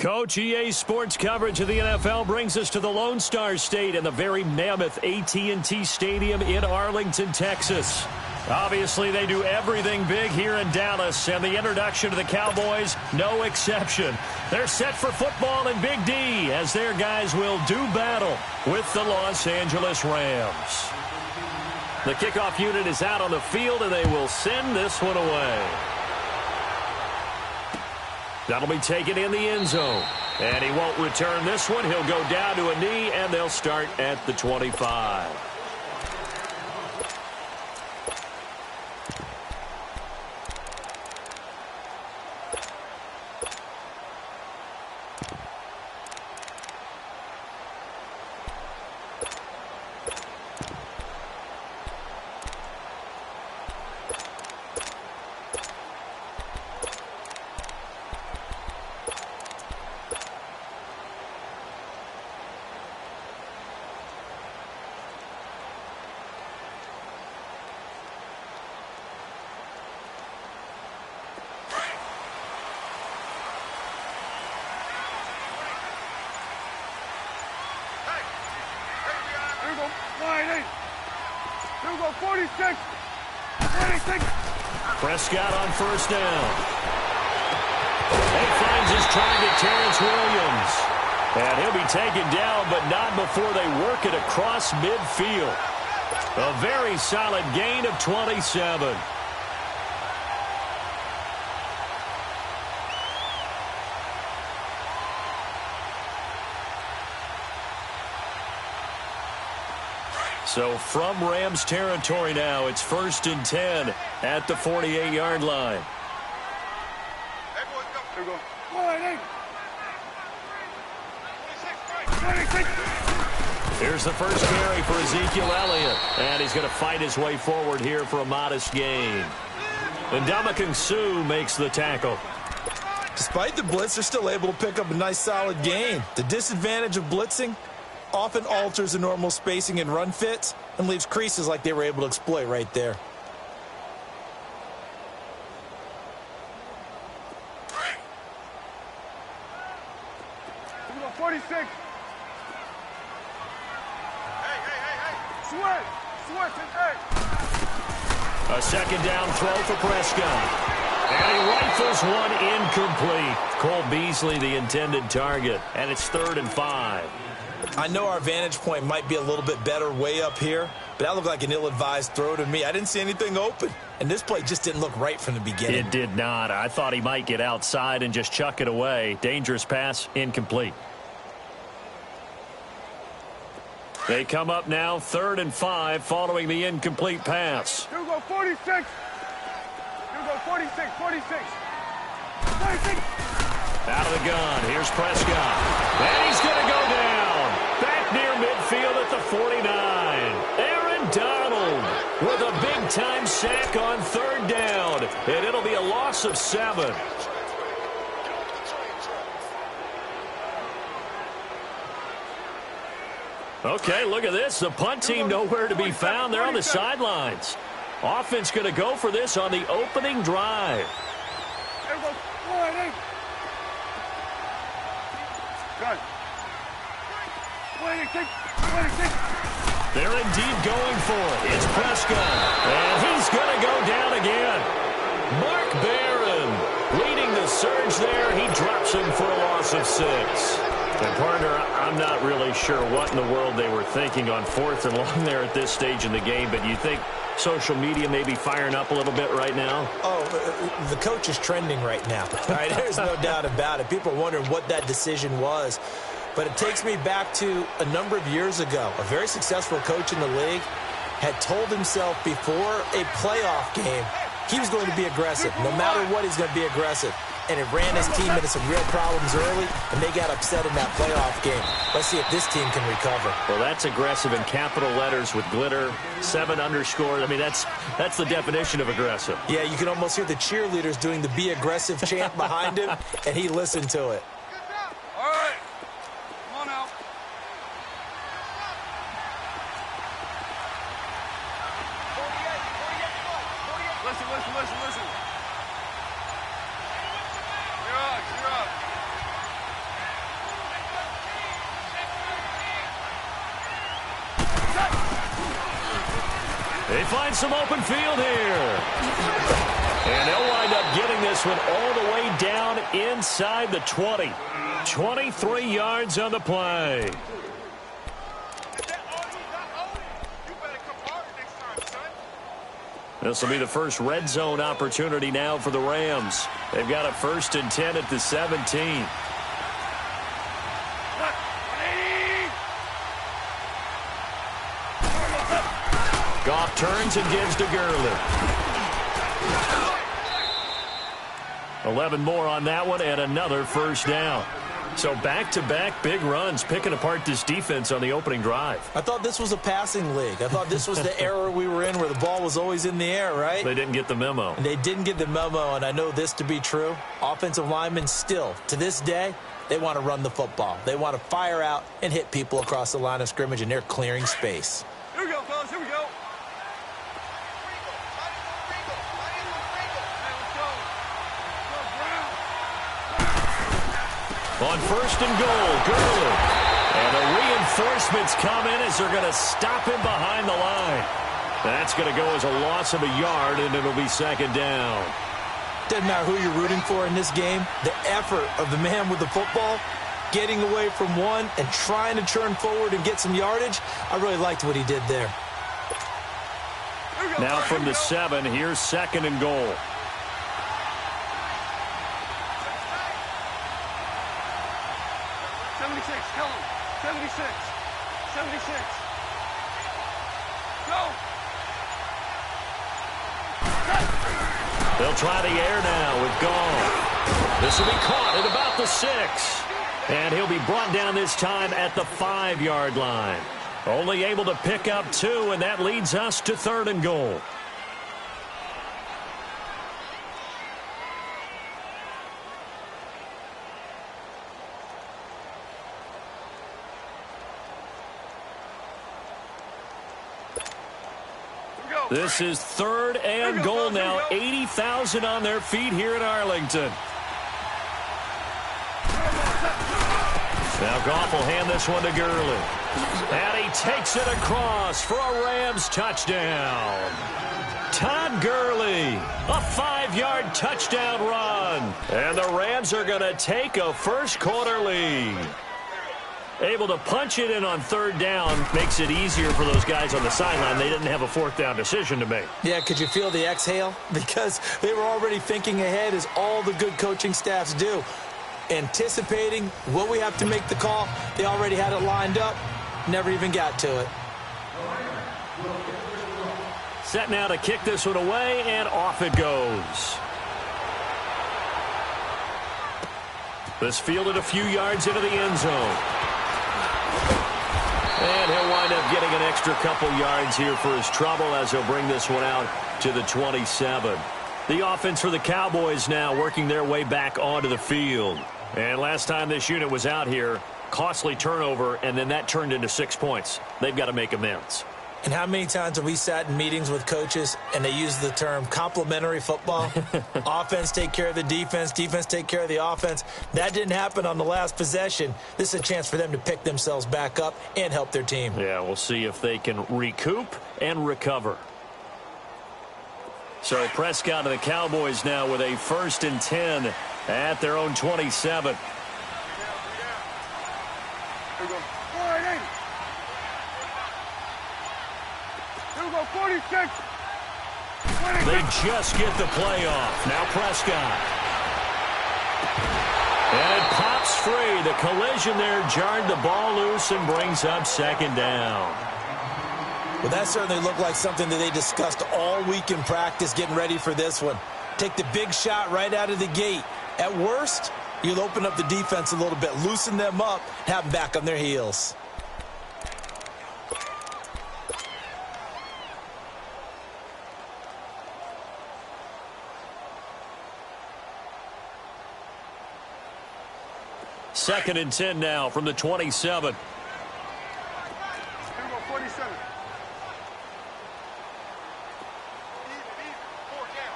Coach, EA Sports coverage of the NFL brings us to the Lone Star State and the very mammoth AT&T Stadium in Arlington, Texas. Obviously, they do everything big here in Dallas, and the introduction to the Cowboys, no exception. They're set for football in Big D as their guys will do battle with the Los Angeles Rams. The kickoff unit is out on the field, and they will send this one away. That'll be taken in the end zone. And he won't return this one. He'll go down to a knee, and they'll start at the 25. Prescott on first down. He finds his target, Terrence Williams. And he'll be taken down, but not before they work it across midfield. A very solid gain of 27. So from Rams territory now, it's 1st and 10 at the 48-yard line. Hey, boys, go. Here we go. Here's the first carry for Ezekiel Elliott. And he's going to fight his way forward here for a modest gain. And Ndamukong Suh makes the tackle. Despite the blitz, they're still able to pick up a nice, solid gain. The disadvantage of blitzing often alters the normal spacing and run fits and leaves creases like they were able to exploit right there. Here we go, 46. Hey. Sweat, hey. A second down throw for Prescott. And he rifles one incomplete. Cole Beasley, the intended target. And it's 3rd and 5. I know our vantage point might be a little bit better way up here, but that looked like an ill-advised throw to me. I didn't see anything open, and this play just didn't look right from the beginning. It did not. I thought he might get outside and just chuck it away. Dangerous pass, incomplete. They come up now, 3rd and 5, following the incomplete pass. Here we go, 46. Here we go, 46. Out of the gun, here's Prescott. And he's going to go down. Back near midfield at the 49. Aaron Donald with a big-time sack on 3rd down. And it'll be a loss of 7. Okay, look at this. The punt team nowhere to be found. They're on the sidelines. Offense going to go for this on the opening drive. Here we go, 48. Good. 26. They're indeed going for it. It's Prescott. And he's going to go down again. Mark Barron leading the surge there. He drops him for a loss of 6. And, partner, I'm not really sure what in the world they were thinking on 4th and long there at this stage in the game, but you think social media may be firing up a little bit right now? Oh, the coach is trending right now. All right, there's no doubt about it. People are wondering what that decision was. But it takes me back to a number of years ago. A very successful coach in the league had told himself before a playoff game he was going to be aggressive. No matter what, he's going to be aggressive. And it ran his team into some real problems early, and they got upset in that playoff game. Let's see if this team can recover. Well, that's aggressive in capital letters with glitter, 7 underscore. I mean, that's the definition of aggressive. Yeah, you can almost hear the cheerleaders doing the be aggressive chant behind him, and he listened to it. All right. Come on now. Listen. You're up. They find some open field here. And they'll wind up getting this one all the way down inside the 20. 23 yards on the play. This will be the first red zone opportunity now for the Rams. They've got a 1st and 10 at the 17. Goff turns and gives to Gurley. 11 more on that one and another 1st down. So back-to-back big runs, picking apart this defense on the opening drive. I thought this was a passing league. I thought this was the era we were in where the ball was always in the air, right? They didn't get the memo. They didn't get the memo, and I know this to be true. Offensive linemen still, to this day, they want to run the football. They want to fire out and hit people across the line of scrimmage, and they're clearing space. Here we go, fellas. Here we go. On 1st and goal, Gurley. And the reinforcements come in as they're going to stop him behind the line. That's going to go as a loss of a yard, and it'll be 2nd down. Doesn't matter who you're rooting for in this game. The effort of the man with the football, getting away from one and trying to turn forward and get some yardage, I really liked what he did there. Now from the 7, here's 2nd and goal. Tell him. 76. 76. Go. They'll try the air now with Goff. This will be caught at about the 6. And he'll be brought down this time at the 5-yard line. Only able to pick up 2, and that leads us to 3rd and goal. This is 3rd and goal now. 80,000 on their feet here in Arlington. Now Goff will hand this one to Gurley. And he takes it across for a Rams touchdown. Todd Gurley, a 5-yard touchdown run. And the Rams are going to take a first-quarter lead. Able to punch it in on 3rd down makes it easier for those guys on the sideline. They didn't have a 4th down decision to make. Yeah, could you feel the exhale? Because they were already thinking ahead, as all the good coaching staffs do. Anticipating what we have to make the call. They already had it lined up. Never even got to it. Set now to kick this one away, and off it goes. This fielded a few yards into the end zone. And he'll wind up getting an extra couple yards here for his trouble as he'll bring this one out to the 27. The offense for the Cowboys now working their way back onto the field. And last time this unit was out here, costly turnover, and then that turned into 6 points. They've got to make amends. And how many times have we sat in meetings with coaches and they use the term complementary football? Offense take care of the defense, defense take care of the offense. That didn't happen on the last possession. This is a chance for them to pick themselves back up and help their team. Yeah, we'll see if they can recoup and recover. So Prescott and the Cowboys now with a 1st and 10 at their own 27. Here we go. 480. Here we go. 46. 26. They just get the play off. Now Prescott. And it pops free. The collision there jarred the ball loose and brings up 2nd down. Well, that certainly looked like something that they discussed all week in practice getting ready for this one. Take the big shot right out of the gate. At worst, you'll open up the defense a little bit, loosen them up, have them back on their heels. Second and 10 now from the 27. Here we go. 47.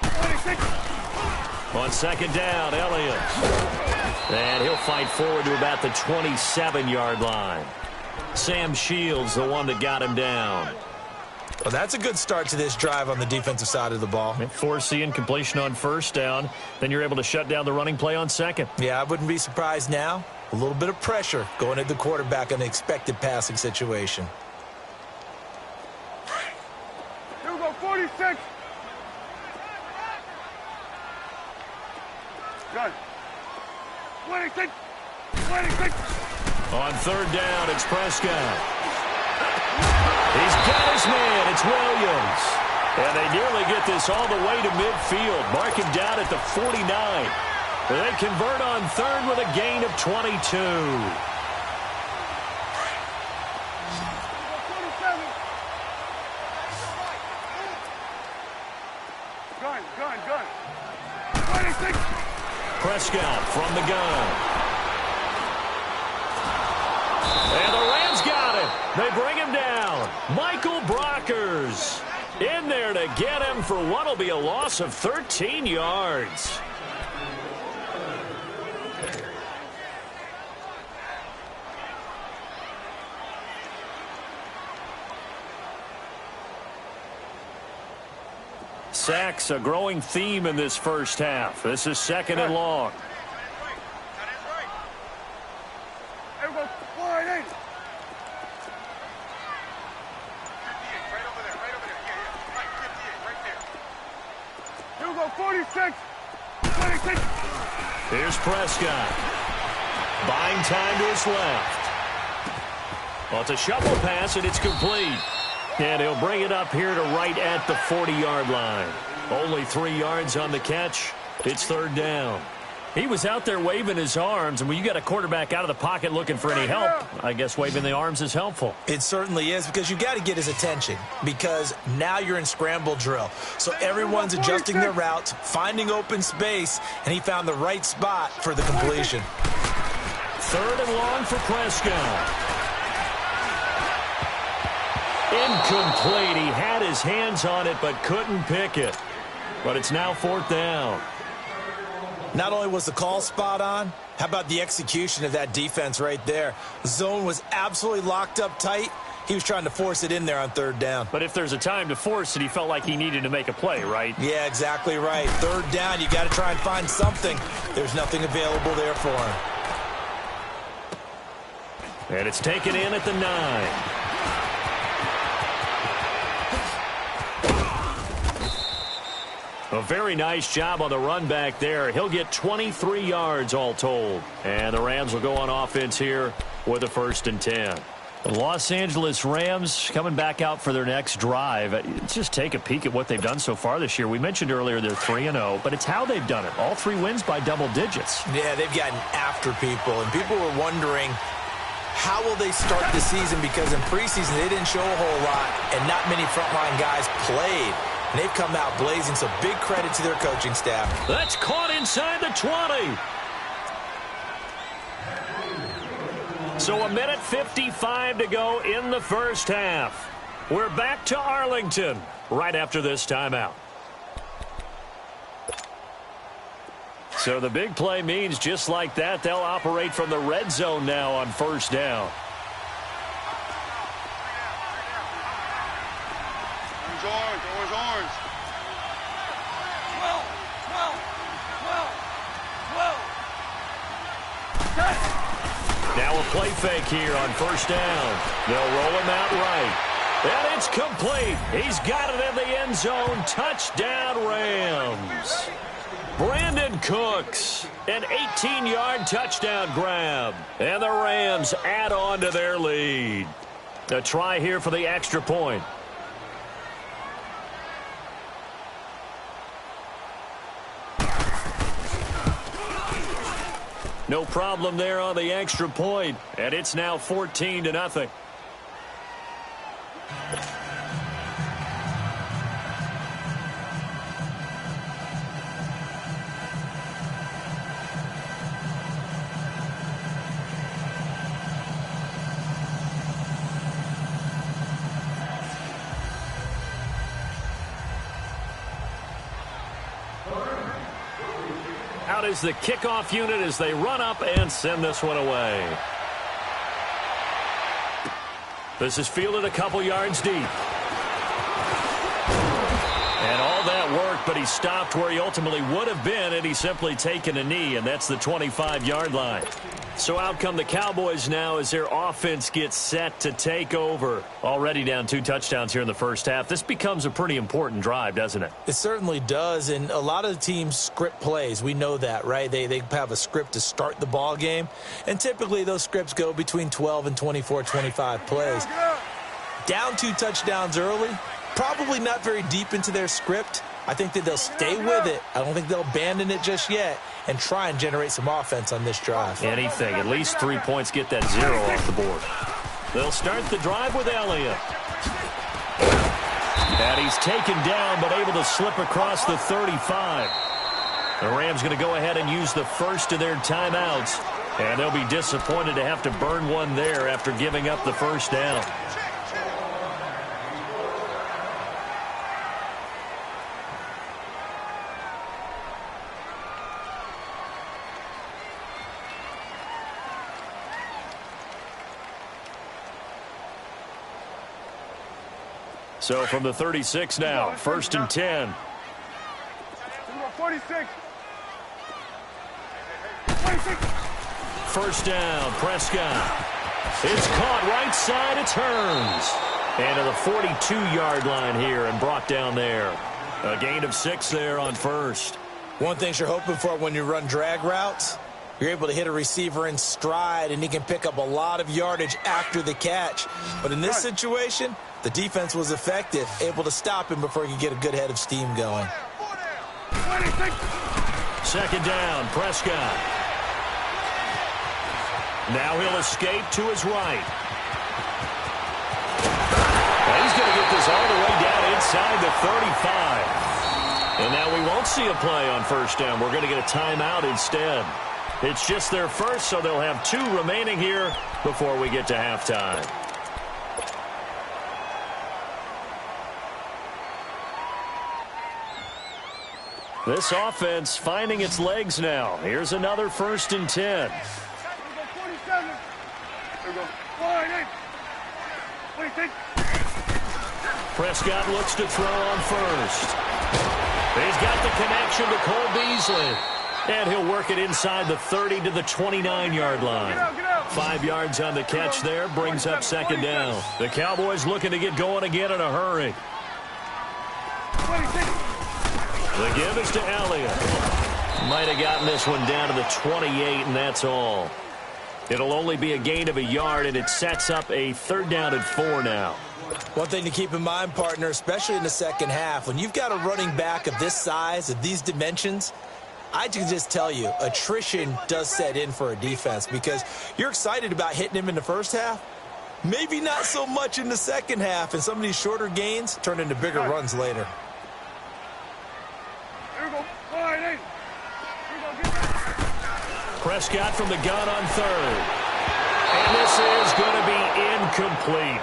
26. On 2nd down, Elliott. And he'll fight forward to about the 27-yard line. Sam Shields, the one that got him down. Well, that's a good start to this drive on the defensive side of the ball. Foreseeing completion on first down. Then you're able to shut down the running play on second. Yeah, I wouldn't be surprised now. A little bit of pressure going at the quarterback in an expected passing situation. Here we go, 46. Gun. 26. 26. On third down, it's Prescott. He's got his man. It's Williams. And they nearly get this all the way to midfield. Mark him down at the 49. They convert on third with a gain of 22. 47. Gun. 26. Prescott from the gun. And the Rams got him. They bring him down. Michael Brockers in there to get him for what will be a loss of 13 yards. Sacks, a growing theme in this first half. This is second and long. Here we go, 48. Here we go, 46. 26. Here's Prescott. Buying time to his left. Well, it's a shovel pass, and it's complete. And he'll bring it up here to right at the 40-yard line. Only 3 yards on the catch. It's third down. He was out there waving his arms, and when you got a quarterback out of the pocket looking for any help, I guess waving the arms is helpful. It certainly is, because you got to get his attention, because now you're in scramble drill. So everyone's adjusting their routes, finding open space, and he found the right spot for the completion. Third and long for Prescott. Incomplete. He had his hands on it but couldn't pick it. But it's now fourth down. Not only was the call spot on, how about the execution of that defense right there? Zone was absolutely locked up tight. He was trying to force it in there on third down. But if there's a time to force it, he felt like he needed to make a play, right? Yeah, exactly right. Third down, you got to try and find something. There's nothing available there for him. And it's taken in at the 9. A very nice job on the run back there. He'll get 23 yards all told. And the Rams will go on offense here with a 1st and 10. The Los Angeles Rams coming back out for their next drive. Let's just take a peek at what they've done so far this year. We mentioned earlier they're 3-0, but it's how they've done it. All 3 wins by double digits. Yeah, they've gotten after people, and people were wondering how will they start the season, because in preseason they didn't show a whole lot, and not many frontline guys played. And they've come out blazing, so big credit to their coaching staff. That's caught inside the 20. So a minute 55 to go in the first half. We're back to Arlington right after this timeout. So the big play means just like that, they'll operate from the red zone now on first down. Orange. Now a play fake here on first down. They'll roll him out right. And it's complete. He's got it in the end zone. Touchdown, Rams. Brandon Cooks, an 18-yard touchdown grab. And the Rams add on to their lead. A try here for the extra point. No problem there on the extra point, and it's now 14-0. Out is the kickoff unit as they run up and send this one away. This is fielded a couple yards deep. but he stopped where he ultimately would have been, and he's simply taken a knee, and that's the 25-yard line. So out come the Cowboys now as their offense gets set to take over. Already down 2 touchdowns here in the first half. This becomes a pretty important drive, doesn't it? It certainly does, and a lot of the teams script plays. We know that, right? They have a script to start the ball game, and typically those scripts go between 12 and 24, 25 plays. Down 2 touchdowns early, probably not very deep into their script. I think that they'll stay with it. I don't think they'll abandon it just yet and try and generate some offense on this drive. Anything. At least 3 points, get that 0 off the board. They'll start the drive with Elliott. And he's taken down but able to slip across the 35. The Rams going to go ahead and use the first of their timeouts. And they'll be disappointed to have to burn one there after giving up the first down. So from the 36 now, 1st and 10. 46. First down, Prescott. It's caught right side, it turns. And to the 42-yard line here and brought down there. A gain of 6 there on first. One thing you're hoping for when you run drag routes, you're able to hit a receiver in stride, and he can pick up a lot of yardage after the catch. But in this situation, the defense was effective, able to stop him before he could get a good head of steam going. 2nd down, Prescott. Now he'll escape to his right. And he's going to get this all the way down inside the 35. And now we won't see a play on first down. We're going to get a timeout instead. It's just their first, so they'll have 2 remaining here before we get to halftime. This offense finding its legs now. Here's another 1st and 10. Prescott looks to throw on first. He's got the connection to Cole Beasley. And he'll work it inside the 30 to the 29-yard line. 5 yards on the catch there, brings up 2nd down. The Cowboys looking to get going again in a hurry. The give is to Elliott. Might have gotten this one down to the 28, and that's all. It'll only be a gain of a yard, and it sets up a 3rd down and 4 now. One thing to keep in mind, partner, especially in the second half, when you've got a running back of this size, of these dimensions, I can just tell you, attrition does set in for a defense because you're excited about hitting him in the first half. Maybe not so much in the second half, and some of these shorter gains turn into bigger runs later. Prescott from the gun on 3rd. And this is going to be incomplete.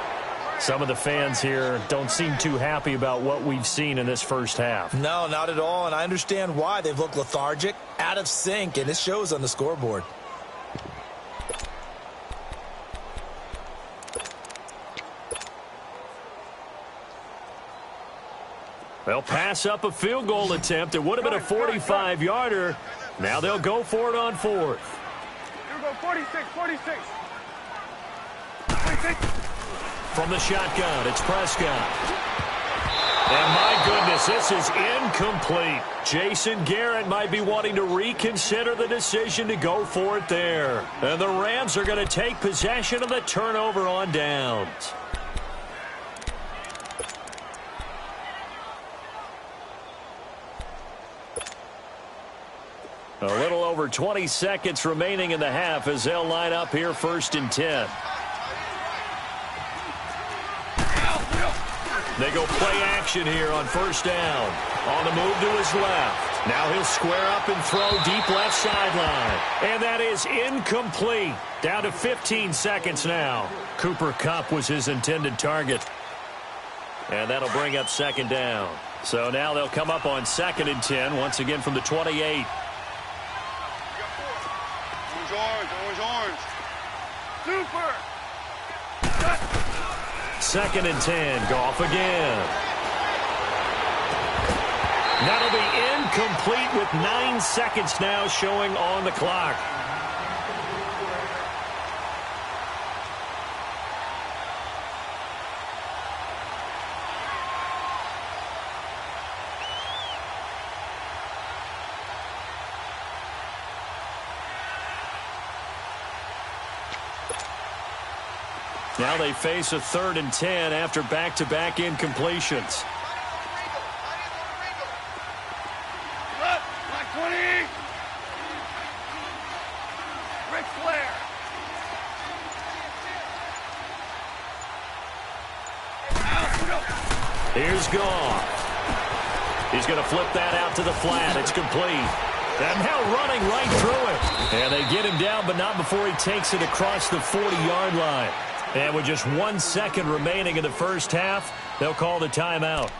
Some of the fans here don't seem too happy about what we've seen in this first half. No, not at all, and I understand why. They've looked lethargic, out of sync, and it shows on the scoreboard. They'll pass up a field goal attempt. It would have been a 45-yarder. Now they'll go for it on 4th. You go 46. From the shotgun, it's Prescott. And my goodness, this is incomplete. Jason Garrett might be wanting to reconsider the decision to go for it there. And the Rams are going to take possession of the turnover on downs. A little over 20 seconds remaining in the half as they'll line up here 1st and 10. They go play action here on 1st down. On the move to his left. Now he'll square up and throw deep left sideline. And that is incomplete. Down to 15 seconds now. Cooper Kupp was his intended target. And that'll bring up 2nd down. So now they'll come up on 2nd and 10, once again from the 28. Orange. Super. 2nd and 10. Goff again. That'll be incomplete with 9 seconds now showing on the clock. Now they face a 3rd and 10 after back-to-back incompletions. Here's Goff. He's going to flip that out to the flat. It's complete. And now running right through it. And they get him down, but not before he takes it across the 40-yard line. And with just 1 second remaining in the first half, they'll call the timeout.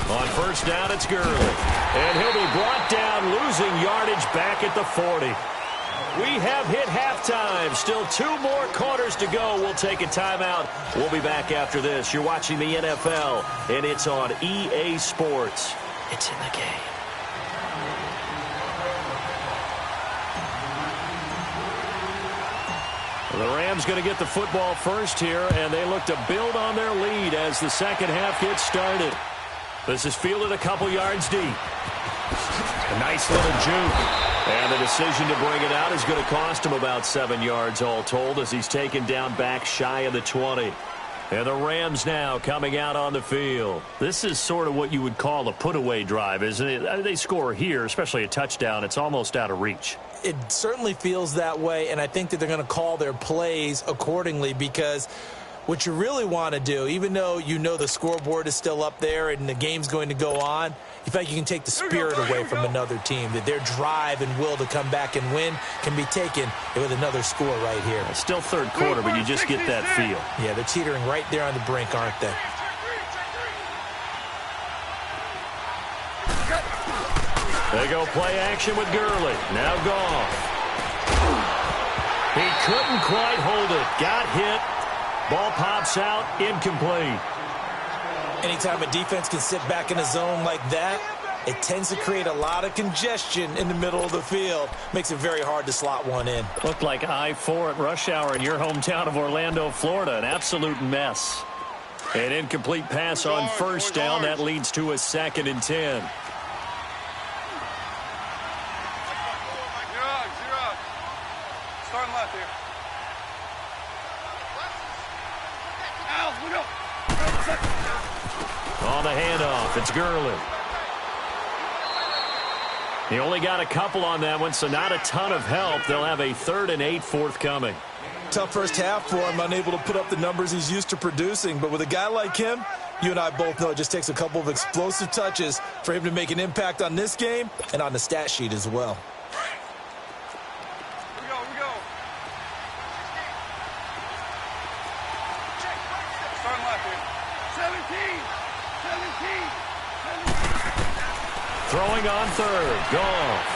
On first down, it's Gurley. And he'll be brought down, losing yardage back at the 40. We have hit halftime. Still 2 more quarters to go. We'll take a timeout. We'll be back after this. You're watching the NFL, and it's on EA Sports. It's in the game. The Rams going to get the football first here, and they look to build on their lead as the second half gets started. This is fielded a couple yards deep. A nice little juke. And the decision to bring it out is going to cost him about 7 yards all told as he's taken down back shy of the 20. And the Rams now coming out on the field. This is sort of what you would call a put-away drive, isn't it? They score here, especially a touchdown. It's almost out of reach. It certainly feels that way, and I think that they're going to call their plays accordingly because what you really want to do, even though you know the scoreboard is still up there and the game's going to go on, in fact, you can take the spirit away from another team, that their drive and will to come back and win can be taken with another score right here. It's still third quarter, but you just get that feel. Yeah, they're teetering right there on the brink, aren't they? They go play action with Gurley. Now Goff. He couldn't quite hold it. Got hit. Ball pops out. Incomplete. Anytime a defense can sit back in a zone like that, it tends to create a lot of congestion in the middle of the field. Makes it very hard to slot one in. Looked like I-4 at rush hour in your hometown of Orlando, Florida. An absolute mess. An incomplete pass on first down. That leads to a 2nd and 10. Starting left here. On the handoff, it's Gurley. He only got a couple on that one, so not a ton of help. They'll have a 3rd and 8 forthcoming. Tough first half for him, unable to put up the numbers he's used to producing. But with a guy like him, you and I both know it just takes a couple of explosive touches for him to make an impact on this game and on the stat sheet as well. We go. Starting left here. 17. Throwing on third. Goff.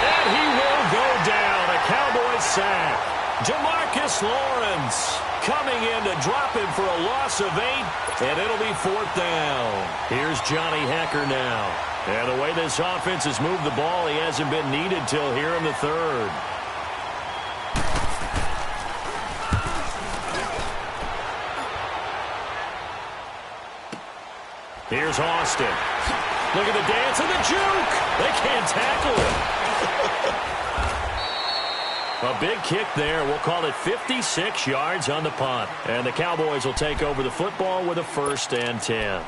And he will go down. A Cowboys sack. Jamarcus Lawrence coming in to drop him for a loss of 8. And it'll be 4th down. Here's Johnny Hecker now. And the way this offense has moved the ball, he hasn't been needed till here in the 3rd. Here's Austin. Look at the dance and the juke. They can't tackle it. A big kick there. We'll call it 56 yards on the punt. And the Cowboys will take over the football with a 1st and 10.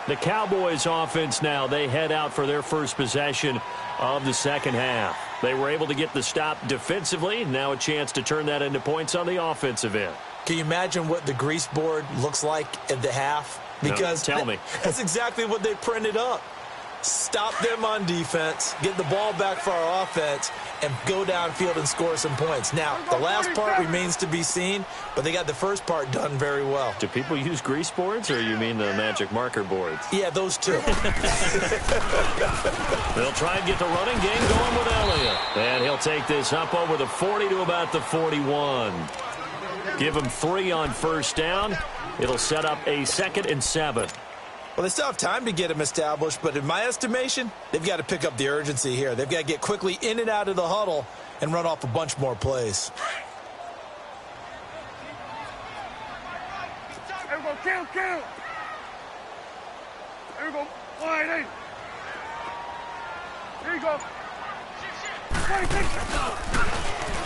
The Cowboys offense now, they head out for their first possession of the second half. They were able to get the stop defensively. Now a chance to turn that into points on the offensive end. Can you imagine what the grease board looks like at the half? Because no, tell me. That's exactly what they printed up. stop them on defense, get the ball back for our offense, and go downfield and score some points. Now, the last part remains to be seen, but they got the first part done very well. Do people use grease boards, or you mean the magic marker boards? Yeah, those two. They'll try and get the running game going with Elliott. And he'll take this up over the 40 to about the 41. Give him 3 on first down. It'll set up a 2nd and 7. Well, they still have time to get him established, but in my estimation, they've got to pick up the urgency here. They've got to get quickly in and out of the huddle and run off a bunch more plays. There we go, count. There we go, wide in. Here you go. 26.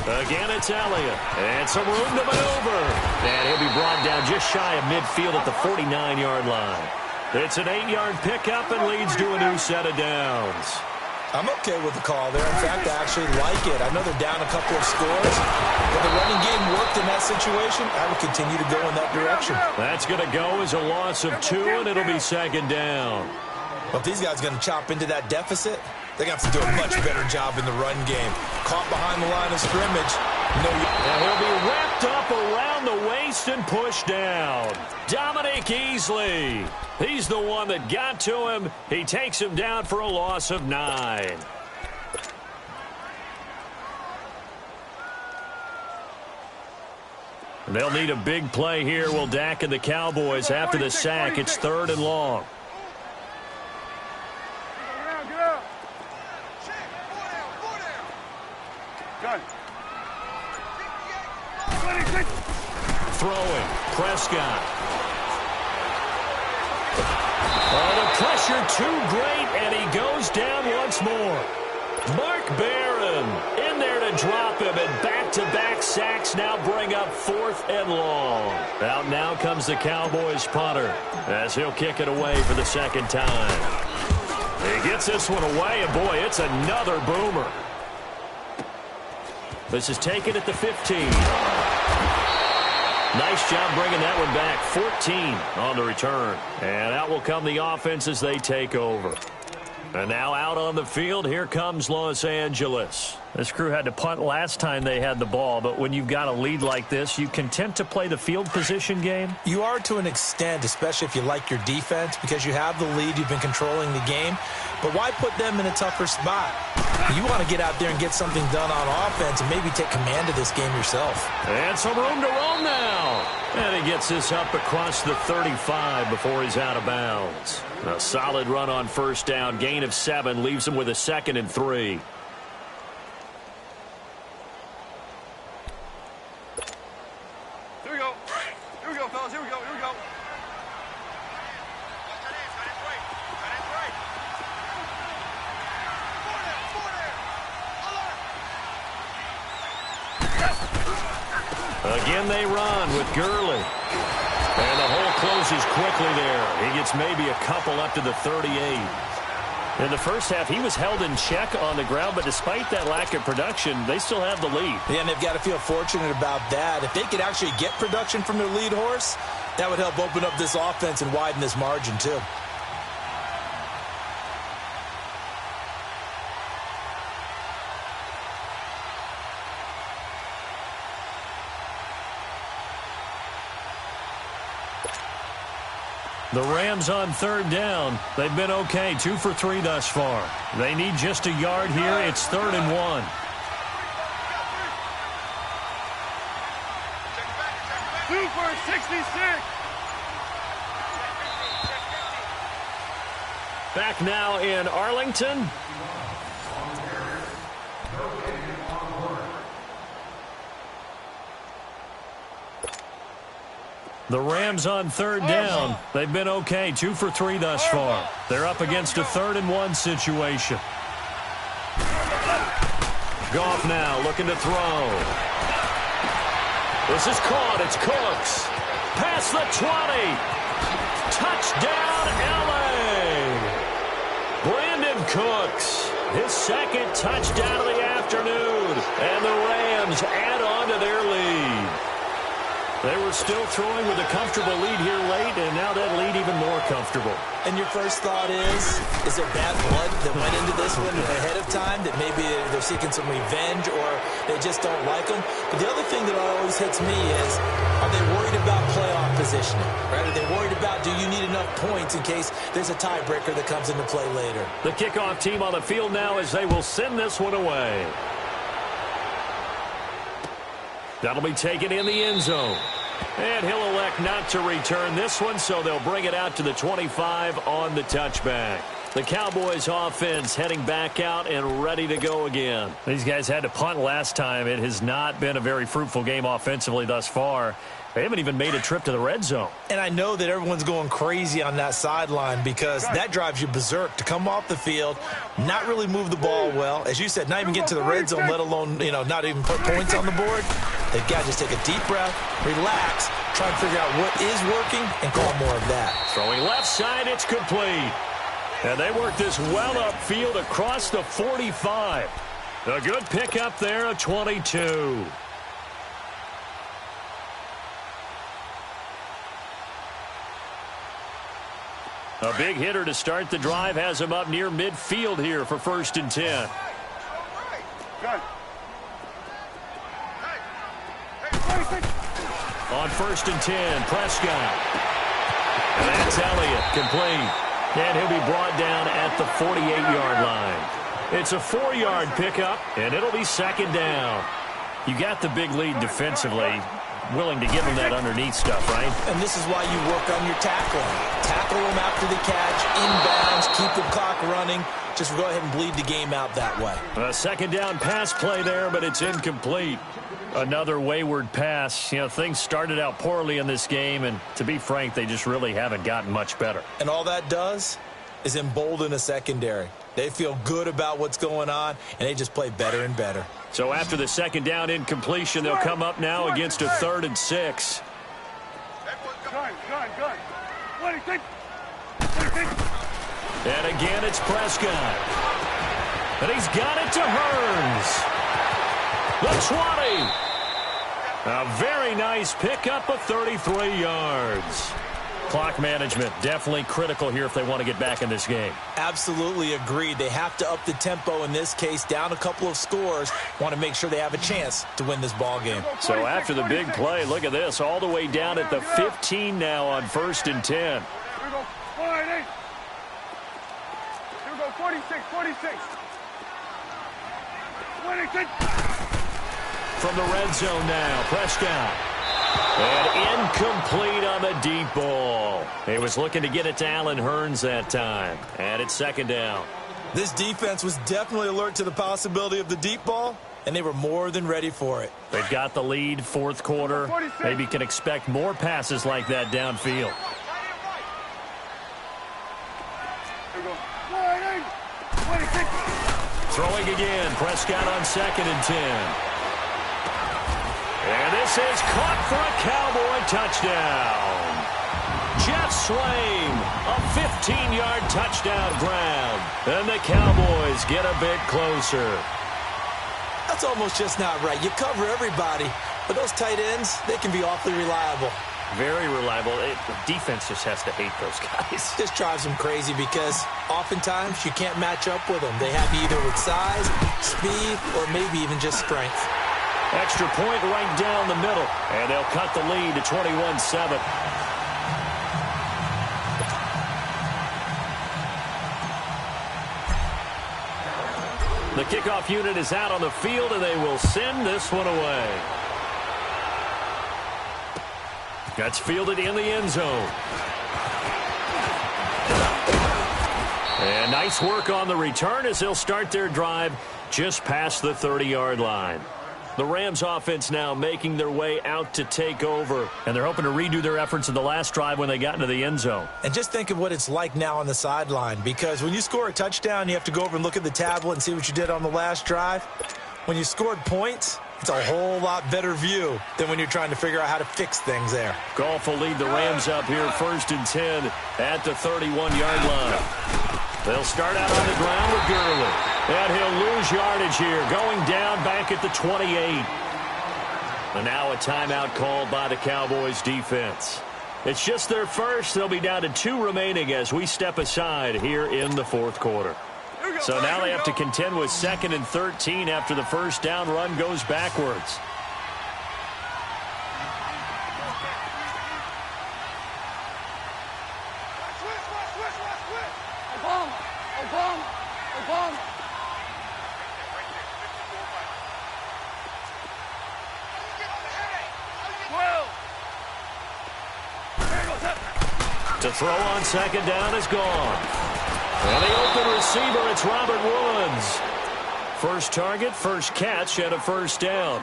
Again, it's Elliott. And some room to maneuver. And he'll be brought down just shy of midfield at the 49-yard line. It's an 8-yard pickup and leads to a new set of downs. I'm okay with the call there. In fact, I actually like it. I know they're down a couple of scores, but the running game worked in that situation. I would continue to go in that direction. That's going to go as a loss of 2, and it'll be 2nd down. Well, if these guys are going to chop into that deficit, they're going to have to do a much better job in the run game. Caught behind the line of scrimmage. And he'll be wrapped up around the waist and pushed down. Dominic Easley. He's the one that got to him. He takes him down for a loss of 9. They'll need a big play here. Will Dak and the Cowboys after the sack. It's 3rd and long. Throwing. Prescott. Oh, the pressure too great, and he goes down once more. Mark Barron in there to drop him, and back-to-back sacks now bring up 4th and long. Out now comes the Cowboys punter as he'll kick it away for the 2nd time. He gets this one away, and boy, it's another boomer. This is taken at the 15. Nice job bringing that one back. 14 on the return. And out will come the offense as they take over. And now out on the field, here comes Los Angeles. This crew had to punt last time they had the ball, but when you've got a lead like this, you content to play the field position game? You are to an extent, especially if you like your defense, because you have the lead, you've been controlling the game. But why put them in a tougher spot? You want to get out there and get something done on offense and maybe take command of this game yourself. And some room to roll now. And he gets this up across the 35 before he's out of bounds. A solid run on first down. Gain of 7 leaves him with a 2nd and 3. Here we go. Here we go, fellas. Here we go. Here we go. Again they run with Gurley. And the hole closes quickly there. He gets maybe a couple up to the 38. In the first half, he was held in check on the ground, but despite that lack of production, they still have the lead. Yeah, and they've got to feel fortunate about that. If they could actually get production from their lead horse, that would help open up this offense and widen this margin too. The Rams on 3rd down. They've been okay, 2 for 3 thus far. They need just a yard here. It's 3rd and 1. Super 66. Back now in Arlington. The Rams on 3rd down. They've been okay, 2 for 3 thus far. They're up against a 3rd and 1 situation. Goff now looking to throw. This is caught. It's Cooks. Past the 20. Touchdown, L.A. Brandon Cooks. His 2nd touchdown of the afternoon. And the Rams add on to their lead. They were still throwing with a comfortable lead here late, and now that lead even more comfortable. And your first thought is there bad blood that went into this one ahead of time, that maybe they're seeking some revenge or they just don't like them? But the other thing that always hits me is, are they worried about playoff positioning? Right? Are they worried about, do you need enough points in case there's a tiebreaker that comes into play later? The kickoff team on the field now as they will send this one away. That'll be taken in the end zone. And he'll elect not to return this one, so they'll bring it out to the 25 on the touchback. The Cowboys offense heading back out and ready to go again. These guys had to punt last time. It has not been a very fruitful game offensively thus far. They haven't even made a trip to the red zone. And I know that everyone's going crazy on that sideline because that drives you berserk to come off the field, not really move the ball well. As you said, not even get to the red zone, let alone, not even put points on the board. They've got to just take a deep breath, relax, try and figure out what is working, and call more of that. Throwing left side, it's complete. And they work this well upfield across the 45. A good pickup there, a 22. A big hitter to start the drive has him up near midfield here for 1st and 10. On 1st and 10, Prescott. And that's Elliott, complete. And he'll be brought down at the 48-yard line. It's a 4-yard pickup, and it'll be 2nd down. You got the big lead defensively. Willing to give them that underneath stuff, right? And this is why you work on your tackling. Tackle them after the catch, inbounds, keep the clock running. Just go ahead and bleed the game out that way. A 2nd down pass play there, but it's incomplete. Another wayward pass. Things started out poorly in this game, and to be frank, they just really haven't gotten much better. And all that does is embolden a secondary. They feel good about what's going on, and they just play better and better. So after the 2nd down incompletion, they'll come up now against a 3rd and 6. And again, it's Prescott. And he's got it to Hearns. The 20. A very nice pickup of 33 yards. Clock management definitely critical here if they want to get back in this game. Absolutely agreed. They have to up the tempo in this case, down a couple of scores. Want to make sure they have a chance to win this ball game. So after the big play, look at this, all the way down at the 15 now on 1st and 10. Here we go. 4-8. Here we go. 46. 26. From the red zone now, Prescott. And incomplete on the deep ball. He was looking to get it to Allen Hearns that time. And it's 2nd down. This defense was definitely alert to the possibility of the deep ball, and they were more than ready for it. They've got the lead, 4th quarter. Maybe can expect more passes like that downfield. Throwing again, Prescott on 2nd and 10. And this is caught for a Cowboy touchdown. Jeff Swain, a 15-yard touchdown grab. And the Cowboys get a bit closer. That's almost just not right. You cover everybody, but those tight ends, they can be awfully reliable. Very reliable. The defense just has to hate those guys. This drives them crazy because oftentimes you can't match up with them. They have either with size, speed, or maybe even just strength. Extra point right down the middle. And they'll cut the lead to 21-7. The kickoff unit is out on the field, and they will send this one away. That's fielded in the end zone. And nice work on the return as they'll start their drive just past the 30-yard line. The Rams offense now making their way out to take over, and they're hoping to redo their efforts in the last drive when they got into the end zone. And just think of what it's like now on the sideline, because when you score a touchdown, you have to go over and look at the tablet and see what you did on the last drive. When you scored points, it's a whole lot better view than when you're trying to figure out how to fix things there. Goff will lead the Rams up here 1st and 10 at the 31-yard line. They'll start out on the ground with Gurley. And he'll lose yardage here, going down back at the 28. And now a timeout called by the Cowboys defense. It's just their first. They'll be down to 2 remaining as we step aside here in the fourth quarter. So now they have to contend with 2nd and 13 after the first down run goes backwards. To throw on 2nd down is gone. And the open receiver, it's Robert Woods. First target, first catch, and a first down.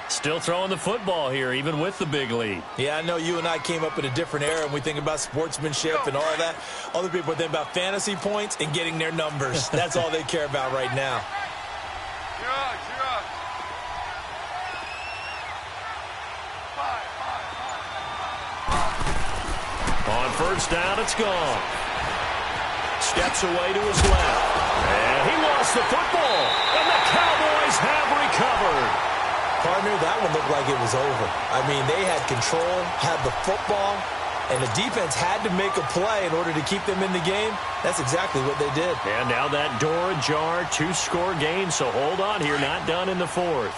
Still throwing the football here, even with the big lead. Yeah, I know you and I came up in a different era, and we think about sportsmanship and all that. Other people think about fantasy points and getting their numbers. That's all they care about right now. On first down, it's gone. Steps away to his left. And he lost the football. And the Cowboys have recovered. Partner, that one looked like it was over. I mean, they had control, had the football, and the defense had to make a play in order to keep them in the game. That's exactly what they did. And now that door ajar, 2-score game, so hold on here, not done in the fourth.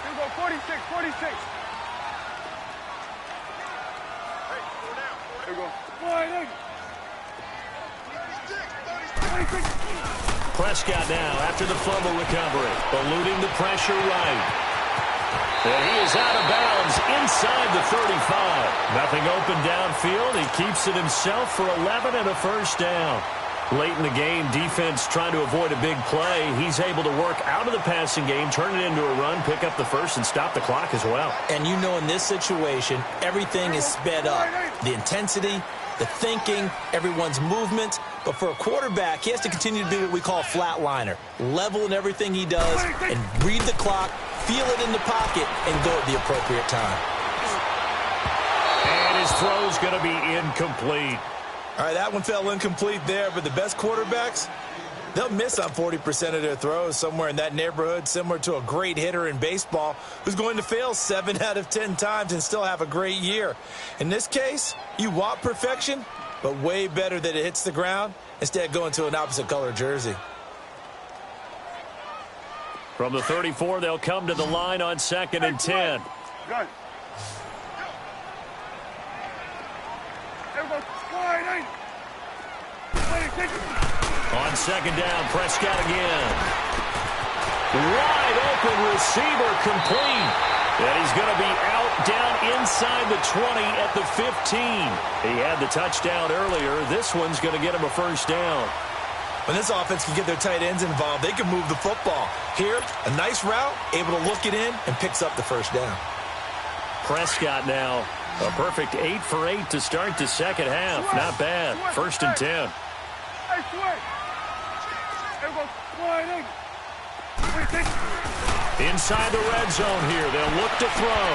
Here we go, 46, 46. Here we go. Prescott now after the fumble recovery, eluding the pressure right. And he is out of bounds inside the 35. Nothing open downfield. He keeps it himself for 11 and a first down. Late in the game, defense trying to avoid a big play. He's able to work out of the passing game, turn it into a run, pick up the first, and stop the clock as well. And you know in this situation, everything is sped up. The intensity, the thinking, everyone's movement. But for a quarterback, he has to continue to be what we call a flatliner. Level in everything he does and read the clock, feel it in the pocket, and go at the appropriate time. And his throw's going to be incomplete. All right, that one fell incomplete there, but the best quarterbacks, they'll miss on 40% of their throws, somewhere in that neighborhood, similar to a great hitter in baseball who's going to fail 7 out of 10 times and still have a great year. In this case, you want perfection, but way better that it hits the ground instead of going to an opposite color jersey. From the 34, they'll come to the line on 2nd and 10. Good. On 2nd down, Prescott again. Wide open receiver complete. And he's going to be out down inside the 20 at the 15. He had the touchdown earlier. This one's going to get him a first down. When this offense can get their tight ends involved, they can move the football. Here, a nice route, able to look it in, and picks up the first down. Prescott now, a perfect 8 for 8 to start the second half. Not bad. 1st and 10. Inside the red zone here, they'll look to throw.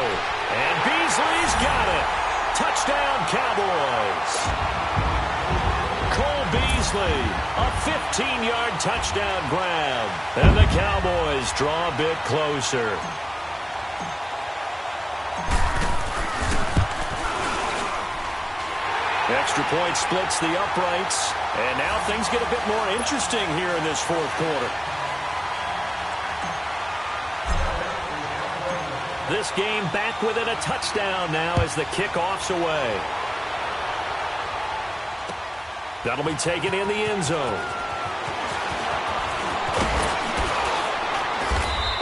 And Beasley's got it. Touchdown, Cowboys. Cole Beasley, a 15-yard touchdown grab. And the Cowboys draw a bit closer. Extra point splits the uprights. And now things get a bit more interesting here in this fourth quarter. This game back within a touchdown now as the kickoff's away. That'll be taken in the end zone.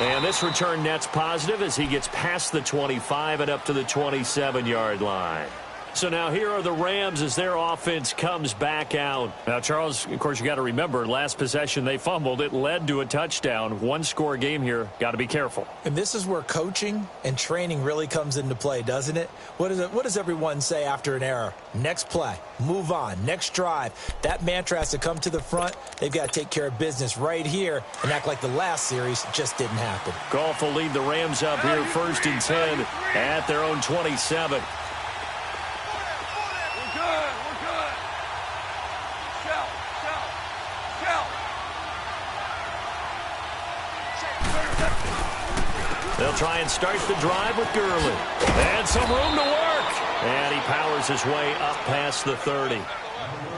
And this return net's positive as he gets past the 25 and up to the 27-yard line. So now here are the Rams as their offense comes back out. Now, Charles, of course, you got to remember, last possession they fumbled. It led to a touchdown. 1-score game here. Got to be careful. And this is where coaching and training really comes into play, doesn't it? What does everyone say after an error? Next play, move on, next drive. That mantra has to come to the front. They've got to take care of business right here and act like the last series just didn't happen. Goff will lead the Rams up here 1st and 10 at their own 27. They'll try and start the drive with Gurley. And some room to work. And he powers his way up past the 30.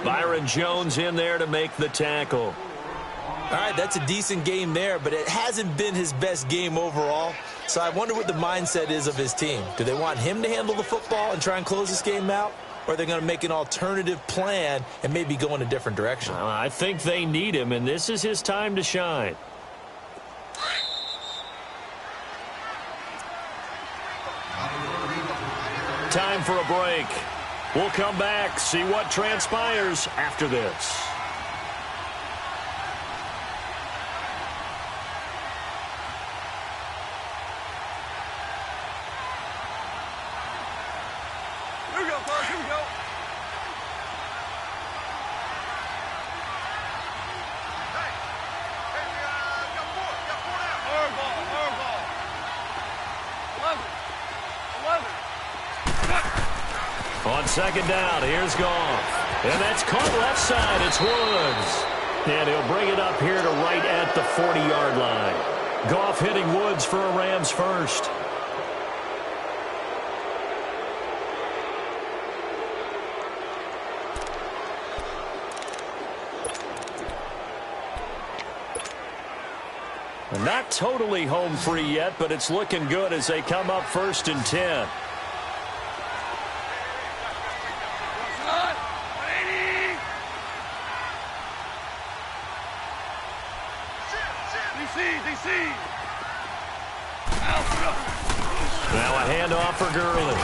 Byron Jones in there to make the tackle. All right, that's a decent game there, but it hasn't been his best game overall. So I wonder what the mindset is of his team. Do they want him to handle the football and try and close this game out? Or are they going to make an alternative plan and maybe go in a different direction? I think they need him, and this is his time to shine. Time for a break. We'll come back, see what transpires after this. Here we go, Clark. Here we go. Hey, we got four. We got four now. Hard ball. 11. On second down, here's Goff. And that's caught left side. It's Woods. And he'll bring it up here to right at the 40-yard line. Goff hitting Woods for a Rams first. Not totally home free yet, but it's looking good as they come up 1st and 10. Now a handoff for Gurley.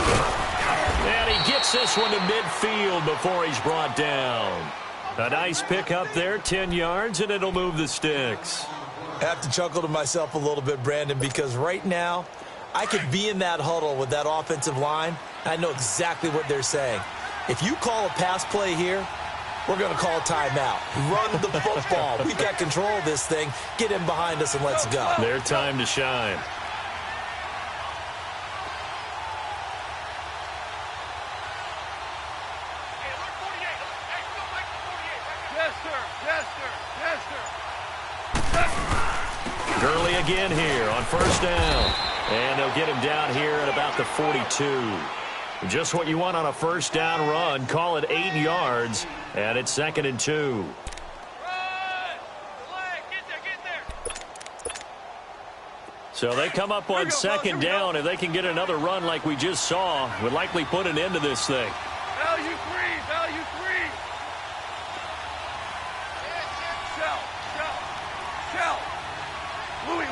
And he gets this one to midfield before he's brought down. A nice pick up there, 10 yards, and it'll move the sticks. I have to chuckle to myself a little bit, Brandon, because right now I could be in that huddle with that offensive line, and I know exactly what they're saying. If you call a pass play here, we're going to call a timeout. Run the football. We've got control of this thing. Get in behind us and let's go. Their time to shine. Gurley again here on 1st down. And they'll get him down here at about the 42. Just what you want on a 1st down run. Call it 8 yards. And it's 2nd and 2. So they come up on 2nd down. If they can get another run like we just saw, would likely put an end to this thing. Value 3. Shell. Louis.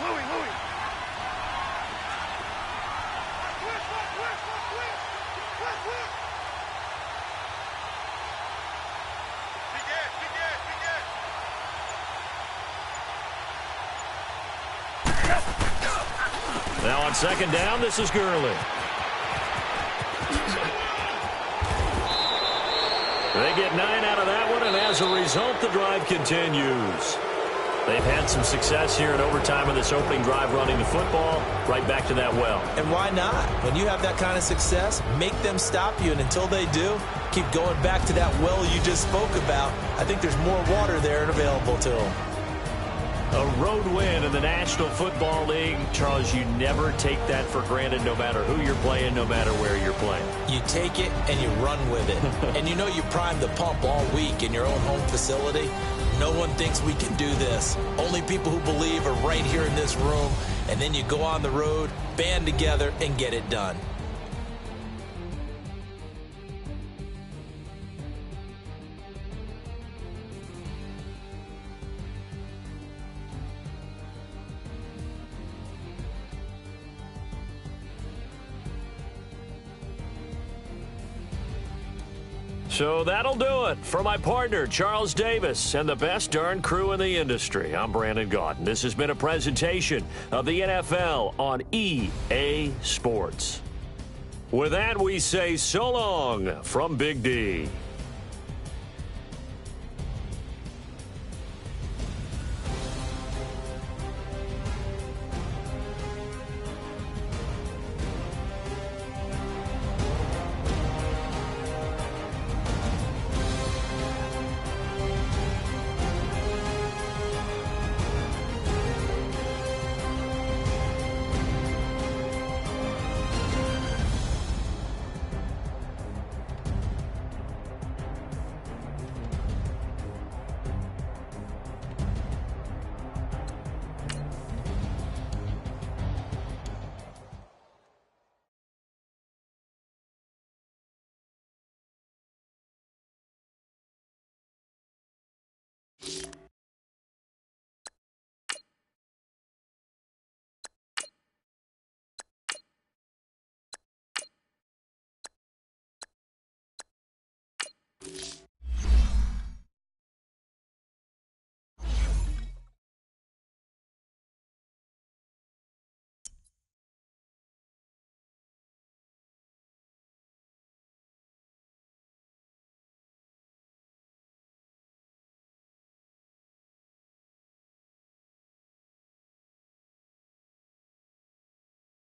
Now on 2nd down, this is Gurley. They get 9 out of that one, and as a result, the drive continues. They've had some success here in overtime of this opening drive running the football. Right back to that well. And why not? When you have that kind of success, make them stop you, and until they do, keep going back to that well you just spoke about. I think there's more water there and available to them. A road win in the National Football League. Charles, you never take that for granted no matter who you're playing, no matter where you're playing. You take it and you run with it. And you know you primed the pump all week in your own home facility. No one thinks we can do this. Only people who believe are right here in this room. And then you go on the road, band together, and get it done. So that'll do it. For my partner, Charles Davis, and the best darn crew in the industry, I'm Brandon Gaudin. This has been a presentation of the NFL on EA Sports. With that, we say so long from Big D.